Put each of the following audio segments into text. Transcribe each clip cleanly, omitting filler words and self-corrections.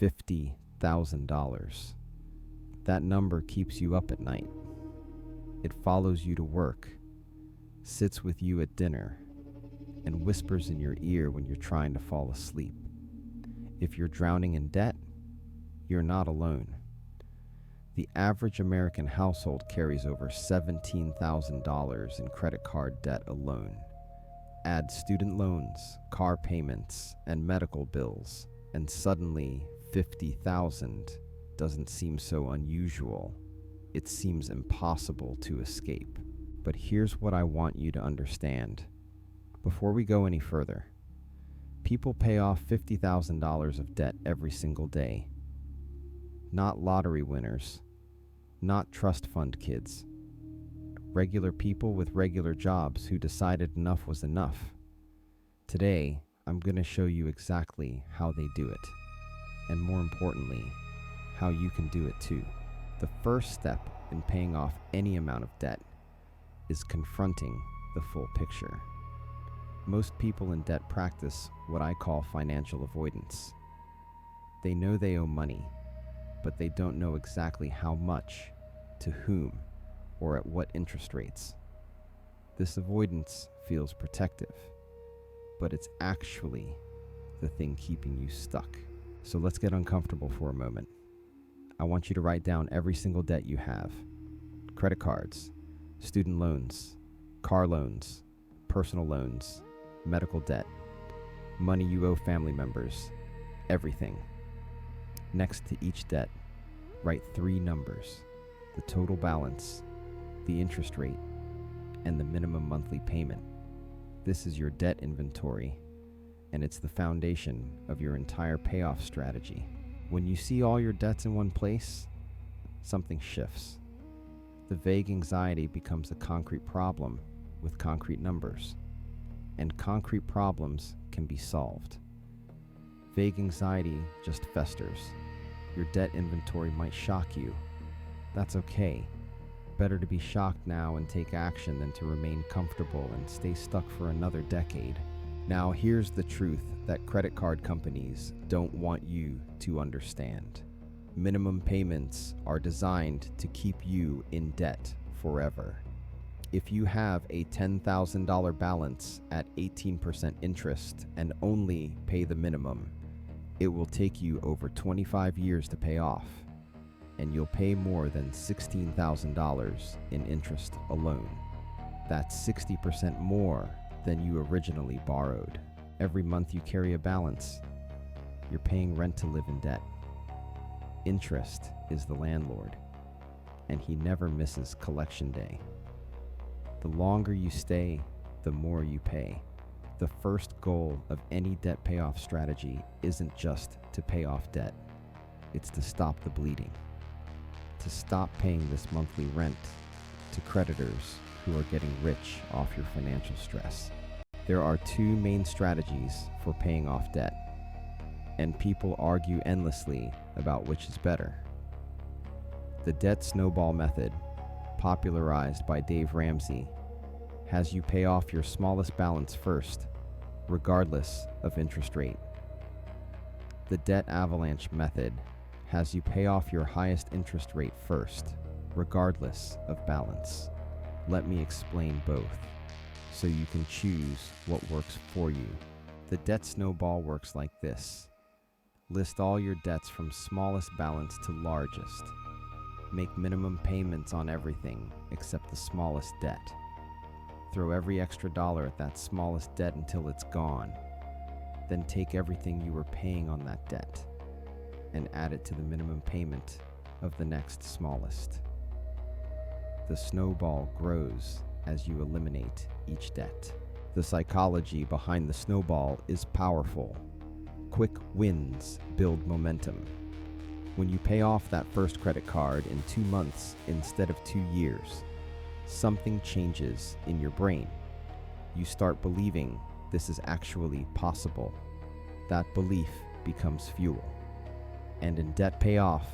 $50,000. That number keeps you up at night. It follows you to work, sits with you at dinner, and whispers in your ear when you're trying to fall asleep. If you're drowning in debt, you're not alone. The average American household carries over $17,000 in credit card debt alone. Add student loans, car payments, and medical bills, and suddenly $50,000 doesn't seem so unusual. It seems impossible to escape. But here's what I want you to understand. Before we go any further, people pay off $50,000 of debt every single day. Not lottery winners, not trust fund kids. Regular people with regular jobs who decided enough was enough. Today, I'm going to show you exactly how they do it, and more importantly, how you can do it too. The first step in paying off any amount of debt is confronting the full picture. Most people in debt practice what I call financial avoidance. They know they owe money, but they don't know exactly how much, to whom, or at what interest rates. This avoidance feels protective, but it's actually the thing keeping you stuck. So let's get uncomfortable for a moment. I want you to write down every single debt you have: credit cards, student loans, car loans, personal loans, medical debt, money you owe family members, everything. Next to each debt, write 3 numbers: the total balance, the interest rate, and the minimum monthly payment. This is your debt inventory, and it's the foundation of your entire payoff strategy. When you see all your debts in one place, something shifts. The vague anxiety becomes a concrete problem with concrete numbers, and concrete problems can be solved. Vague anxiety just festers. Your debt inventory might shock you. That's okay. Better to be shocked now and take action than to remain comfortable and stay stuck for another decade. Now, here's the truth that credit card companies don't want you to understand. Minimum payments are designed to keep you in debt forever. If you have a $10,000 balance at 18% interest and only pay the minimum, it will take you over 25 years to pay off, and you'll pay more than $16,000 in interest alone. That's 60% more than you originally borrowed. Every month you carry a balance, you're paying rent to live in debt. Interest is the landlord, and he never misses collection day. The longer you stay, the more you pay. The first goal of any debt payoff strategy isn't just to pay off debt. It's to stop the bleeding. To stop paying this monthly rent to creditors who are getting rich off your financial stress. There are 2 main strategies for paying off debt, and people argue endlessly about which is better. The debt snowball method, popularized by Dave Ramsey, has you pay off your smallest balance first, regardless of interest rate. The debt avalanche method has you pay off your highest interest rate first, regardless of balance. Let me explain both, so you can choose what works for you. The debt snowball works like this. List all your debts from smallest balance to largest. Make minimum payments on everything except the smallest debt. Throw every extra dollar at that smallest debt until it's gone. Then take everything you were paying on that debt and add it to the minimum payment of the next smallest. The snowball grows as you eliminate each debt. The psychology behind the snowball is powerful. Quick wins build momentum. When you pay off that first credit card in 2 months instead of 2 years, something changes in your brain. You start believing this is actually possible. That belief becomes fuel. And in debt payoff,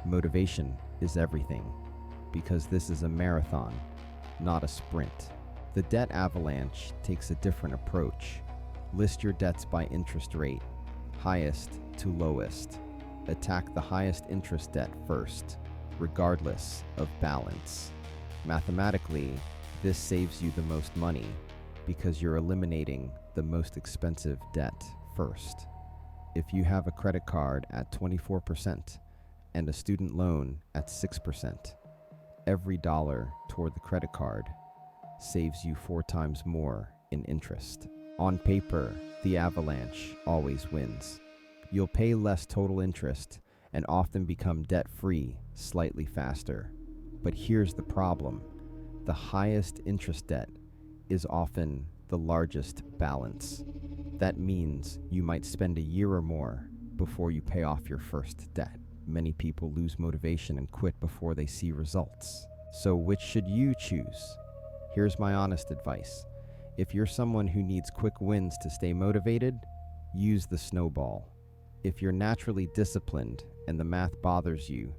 motivation is everything, because this is a marathon, not a sprint. The debt avalanche takes a different approach. List your debts by interest rate, highest to lowest. Attack the highest interest debt first, regardless of balance. Mathematically, this saves you the most money because you're eliminating the most expensive debt first. If you have a credit card at 24% and a student loan at 6%, every dollar toward the credit card saves you 4 times more in interest. On paper, the Avalanche always wins. You'll pay less total interest and often become debt-free slightly faster. But here's the problem. The highest interest debt is often the largest balance. That means you might spend a year or more before you pay off your first debt. Many people lose motivation and quit before they see results. So which should you choose? Here's my honest advice. If you're someone who needs quick wins to stay motivated, use the Snowball. If you're naturally disciplined and the math bothers you,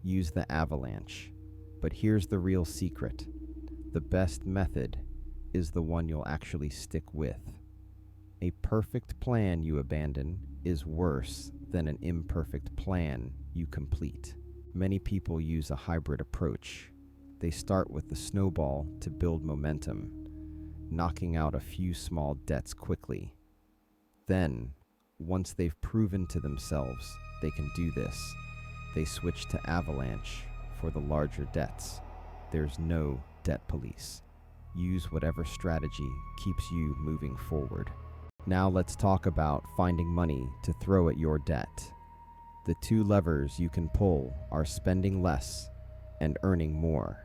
use the Avalanche. But here's the real secret. The best method is the one you'll actually stick with. A perfect plan you abandon is worse than an imperfect plan you complete. Many people use a hybrid approach. They start with the Snowball to build momentum, knocking out a few small debts quickly. Then, once they've proven to themselves they can do this, they switch to Avalanche for the larger debts. There's no debt police. Use whatever strategy keeps you moving forward. Now let's talk about finding money to throw at your debt. The 2 levers you can pull are spending less and earning more.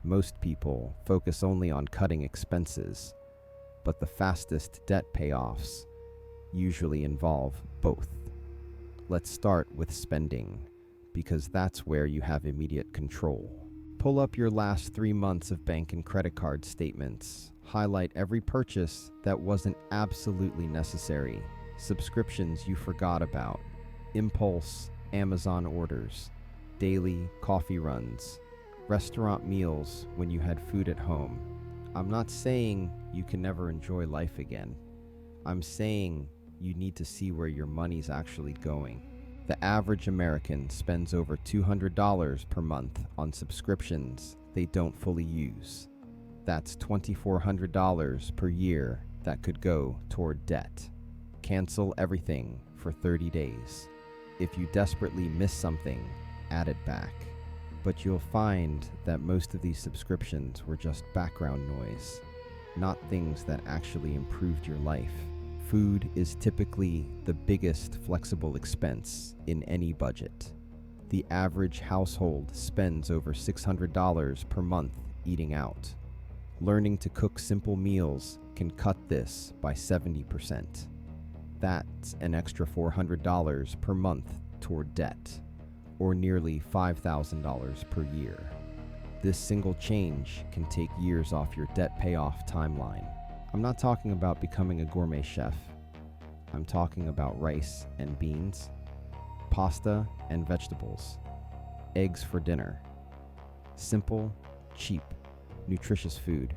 Most people focus only on cutting expenses, but the fastest debt payoffs usually involve both. Let's start with spending, because that's where you have immediate control. Pull up your last 3 months of bank and credit card statements. Highlight every purchase that wasn't absolutely necessary, subscriptions you forgot about, impulse Amazon orders, daily coffee runs, restaurant meals when you had food at home. I'm not saying you can never enjoy life again. I'm saying you need to see where your money's actually going. The average American spends over $200 per month on subscriptions they don't fully use. That's $2,400 per year that could go toward debt. Cancel everything for 30 days. If you desperately miss something, add it back. But you'll find that most of these subscriptions were just background noise, not things that actually improved your life. Food is typically the biggest flexible expense in any budget. The average household spends over $600 per month eating out. Learning to cook simple meals can cut this by 70%. That's an extra $400 per month toward debt, or nearly $5,000 per year. This single change can take years off your debt payoff timeline. I'm not talking about becoming a gourmet chef. I'm talking about rice and beans, pasta and vegetables, eggs for dinner. Simple, cheap, nutritious food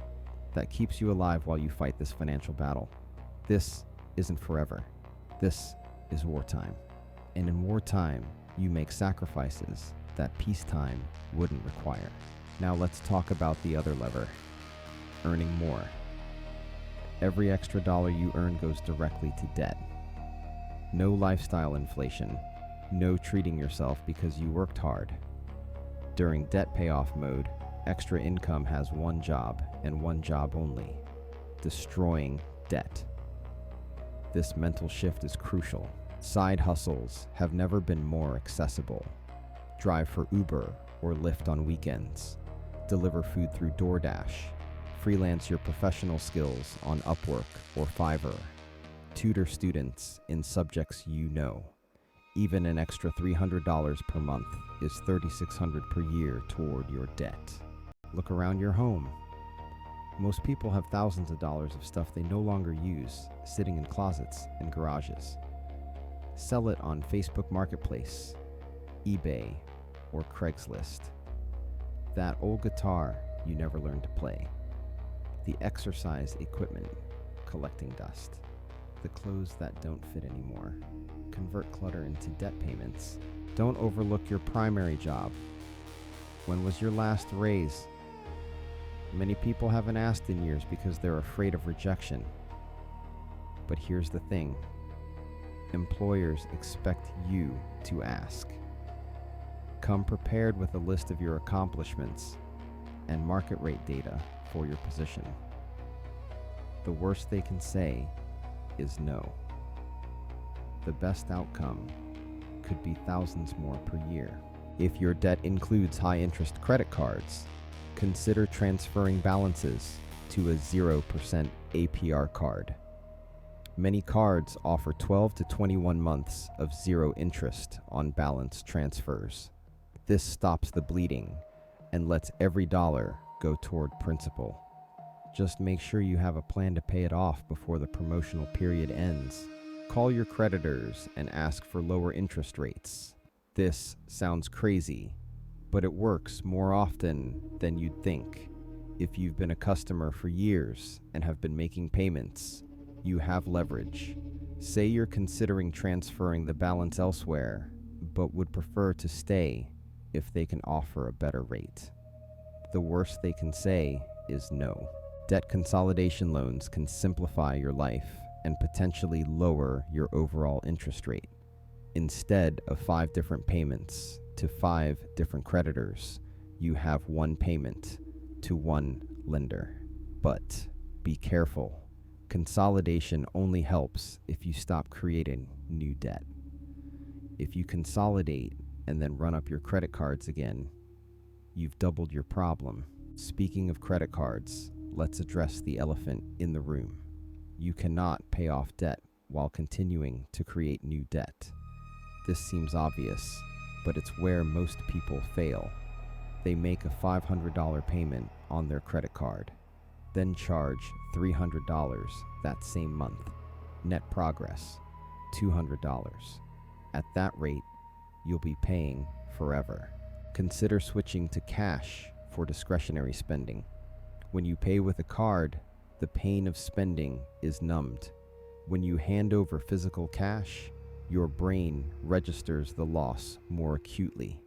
that keeps you alive while you fight this financial battle. This isn't forever. This is wartime. And in wartime, you make sacrifices that peacetime wouldn't require. Now let's talk about the other lever, earning more. Every extra dollar you earn goes directly to debt. No lifestyle inflation, no treating yourself because you worked hard. During debt payoff mode, extra income has one job and one job only: destroying debt. This mental shift is crucial. Side hustles have never been more accessible. Drive for Uber or Lyft on weekends. Deliver food through DoorDash. Freelance your professional skills on Upwork or Fiverr. Tutor students in subjects you know. Even an extra $300 per month is $3,600 per year toward your debt. Look around your home. Most people have thousands of dollars of stuff they no longer use sitting in closets and garages. Sell it on Facebook Marketplace, eBay, or Craigslist. That old guitar you never learned to play. The exercise equipment collecting dust. the clothes that don't fit anymore. Convert clutter into debt payments. Don't overlook your primary job. When was your last raise? Many people haven't asked in years because they're afraid of rejection. But here's the thing. Employers expect you to ask. Come prepared with a list of your accomplishments and market rate data for your position. The worst they can say is no. The best outcome could be thousands more per year. If your debt includes high-interest credit cards, consider transferring balances to a 0% APR card. Many cards offer 12 to 21 months of zero interest on balance transfers. This stops the bleeding and lets every dollar go toward principal. Just make sure you have a plan to pay it off before the promotional period ends. Call your creditors and ask for lower interest rates. This sounds crazy, but it works more often than you'd think. If you've been a customer for years and have been making payments, you have leverage. Say you're considering transferring the balance elsewhere, but would prefer to stay if they can offer a better rate. The worst they can say is no. Debt consolidation loans can simplify your life and potentially lower your overall interest rate. Instead of 5 different payments to 5 different creditors, you have one payment to one lender. But be careful. Consolidation only helps if you stop creating new debt. If you consolidate and then run up your credit cards again, you've doubled your problem. Speaking of credit cards, let's address the elephant in the room. You cannot pay off debt while continuing to create new debt. This seems obvious, but it's where most people fail. They make a $500 payment on their credit card, then charge $300 that same month. Net progress, $200. At that rate, you'll be paying forever. Consider switching to cash for discretionary spending. When you pay with a card, the pain of spending is numbed. When you hand over physical cash, your brain registers the loss more acutely.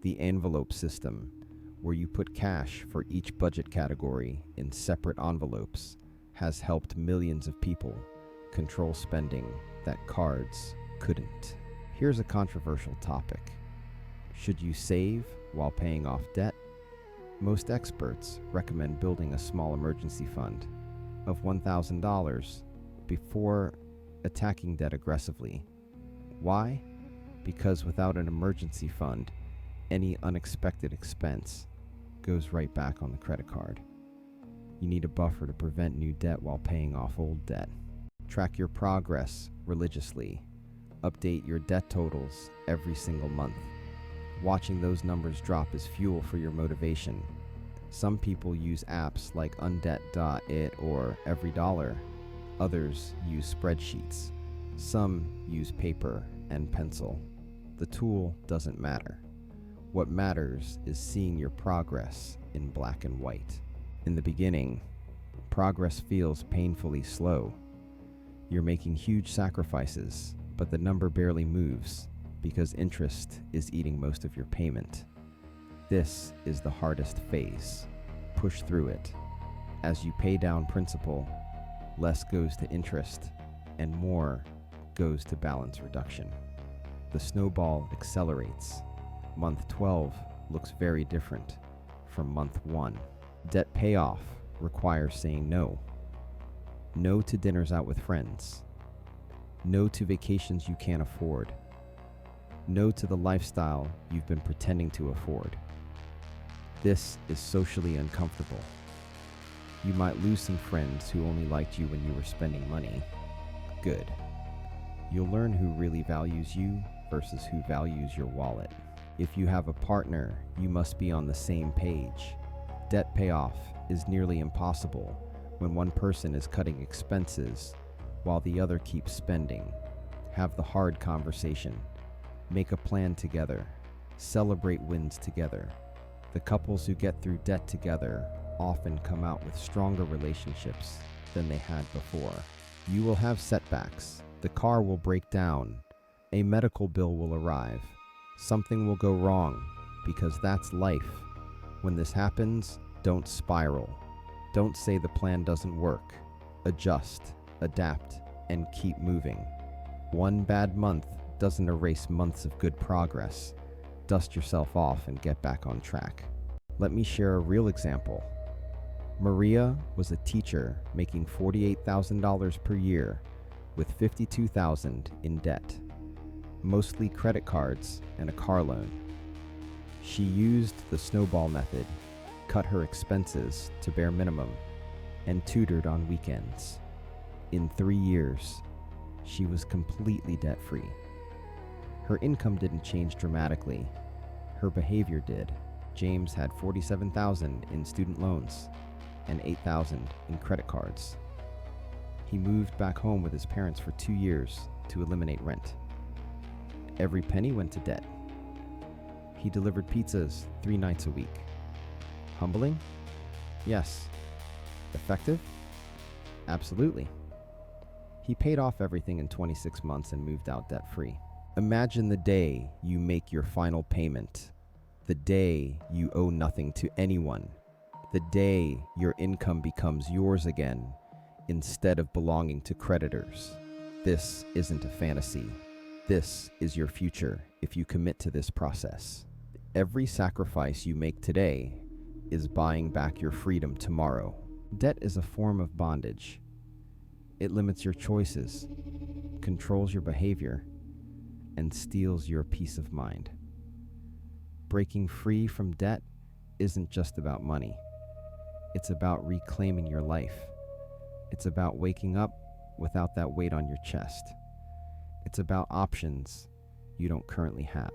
The envelope system, where you put cash for each budget category in separate envelopes, has helped millions of people control spending that cards couldn't. Here's a controversial topic. Should you save while paying off debt? Most experts recommend building a small emergency fund of $1,000 before attacking debt aggressively. Why? Because without an emergency fund, any unexpected expense goes right back on the credit card. You need a buffer to prevent new debt while paying off old debt. Track your progress religiously. Update your debt totals every single month. Watching those numbers drop is fuel for your motivation. Some people use apps like Undebt.it or EveryDollar. Others use spreadsheets. Some use paper and pencil. The tool doesn't matter. What matters is seeing your progress in black and white. In the beginning, progress feels painfully slow. You're making huge sacrifices, but the number barely moves because interest is eating most of your payment. This is the hardest phase. Push through it. As you pay down principal, less goes to interest and more goes to balance reduction. The snowball accelerates. Month 12 looks very different from month 1. Debt payoff requires saying no. No to dinners out with friends. No to vacations you can't afford. No to the lifestyle you've been pretending to afford. This is socially uncomfortable. You might lose some friends who only liked you when you were spending money. Good. You'll learn who really values you versus who values your wallet. If you have a partner, you must be on the same page. Debt payoff is nearly impossible when one person is cutting expenses while the other keeps spending. Have the hard conversation. Make a plan together. Celebrate wins together. The couples who get through debt together often come out with stronger relationships than they had before. You will have setbacks. The car will break down. A medical bill will arrive. Something will go wrong, because that's life. When this happens, don't spiral. Don't say the plan doesn't work. Adjust, adapt, and keep moving. One bad month doesn't erase months of good progress. Dust yourself off and get back on track. Let me share a real example. Maria was a teacher making $48,000 per year with $52,000 in debt, mostly credit cards and a car loan. She used the Snowball method, cut her expenses to bare minimum, and tutored on weekends. In 3 years, she was completely debt-free. Her income didn't change dramatically. Her behavior did. James had $47,000 in student loans and $8,000 in credit cards. He moved back home with his parents for 2 years to eliminate rent. Every penny went to debt. He delivered pizzas 3 nights a week. Humbling? Yes. Effective? Absolutely. He paid off everything in 26 months and moved out debt-free. Imagine the day you make your final payment, the day you owe nothing to anyone, the day your income becomes yours again instead of belonging to creditors. This isn't a fantasy. This is your future if you commit to this process. Every sacrifice you make today is buying back your freedom tomorrow. Debt is a form of bondage. It limits your choices, controls your behavior, and steals your peace of mind. Breaking free from debt isn't just about money. It's about reclaiming your life. It's about waking up without that weight on your chest. It's about options you don't currently have.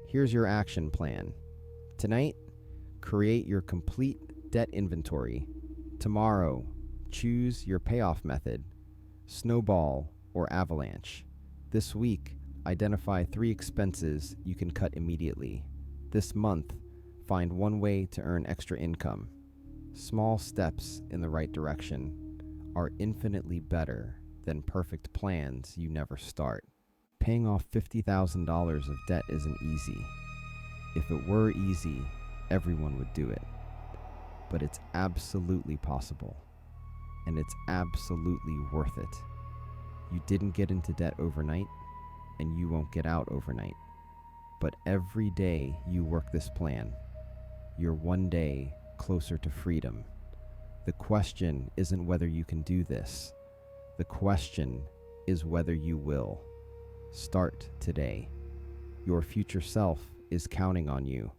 Here's your action plan. Tonight, create your complete debt inventory. Tomorrow, choose your payoff method, Snowball or Avalanche. This week, identify 3 expenses you can cut immediately. This month, find 1 way to earn extra income. Small steps in the right direction are infinitely better than perfect plans you never start. Paying off $50,000 of debt isn't easy. If it were easy, everyone would do it. But it's absolutely possible, and it's absolutely worth it. You didn't get into debt overnight, and you won't get out overnight. But every day you work this plan, you're 1 day closer to freedom. The question isn't whether you can do this. The question is whether you will. Start today. Your future self is counting on you.